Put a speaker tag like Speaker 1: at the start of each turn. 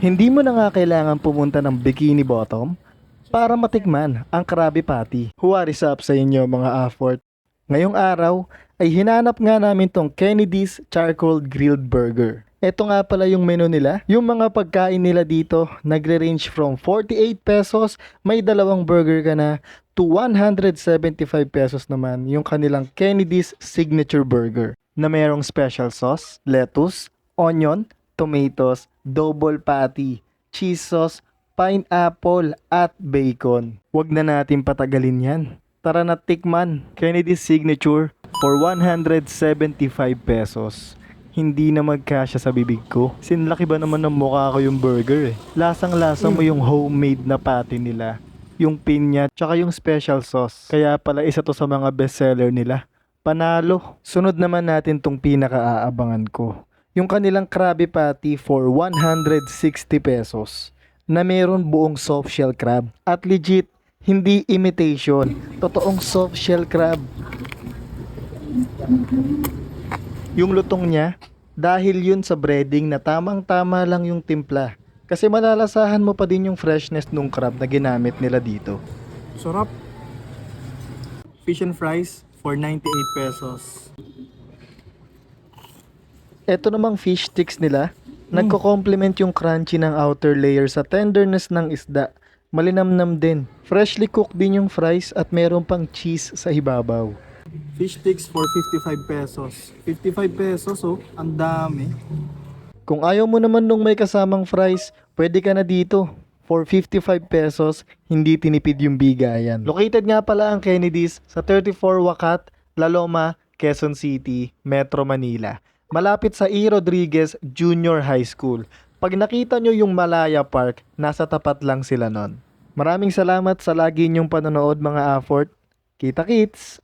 Speaker 1: Hindi mo na nga kailangan pumunta ng Bikini Bottom para matikman ang Krabby Patty. What is up sa inyo mga afford? Ngayong araw ay hinanap nga namin tong Kennedy's Charcoal Grilled Burger. Ito nga pala yung menu nila. Yung mga pagkain nila dito nagre-range from 48 pesos, may dalawang burger ka na, to 175 pesos naman yung kanilang Kennedy's Signature Burger na mayroong special sauce, lettuce, onion, tomatoes, double patty, cheese sauce, pineapple at bacon. Huwag na natin patagalin yan. Tara na tikman, Kennedy's Signature for 175 pesos. Hindi na magkasya sa bibig ko. Sinlaki ba naman ng mukha ko yung burger eh. Lasang-lasa mo yung homemade na patty nila. Yung pinya, tsaka yung special sauce. Kaya pala isa to sa mga bestseller nila. Panalo. Sunod naman natin tong pinaka-aabangan ko. Yung kanilang Krabby Patty for 160 pesos. Na meron buong soft shell crab. At legit, hindi imitation. Totoong soft shell crab. Yung lutong niya, dahil yun sa breading na tamang-tama lang yung timpla. Kasi malalasahan mo pa din yung freshness nung crab na ginamit nila dito.
Speaker 2: Sarap. Fish and fries for 98 pesos.
Speaker 1: Ito namang fish sticks nila, nagko-complement yung crunchy ng outer layer sa tenderness ng isda. Malinamnam din. Freshly cooked din yung fries at meron pang cheese sa ibabaw.
Speaker 2: Fish sticks for 55 pesos. 55 pesos oh, ang dami.
Speaker 1: Kung ayaw mo naman nung may kasamang fries, pwede ka na dito. For 55 pesos, hindi tinipid yung bigayan. Located nga pala ang Kennedy's sa 34 Wacat, La Loma, Quezon City, Metro Manila. Malapit sa E. Rodriguez Junior High School. Pag nakita nyo yung Malaya Park, nasa tapat lang sila nun. Maraming salamat sa lagi nyong panonood mga afford. Kita kits!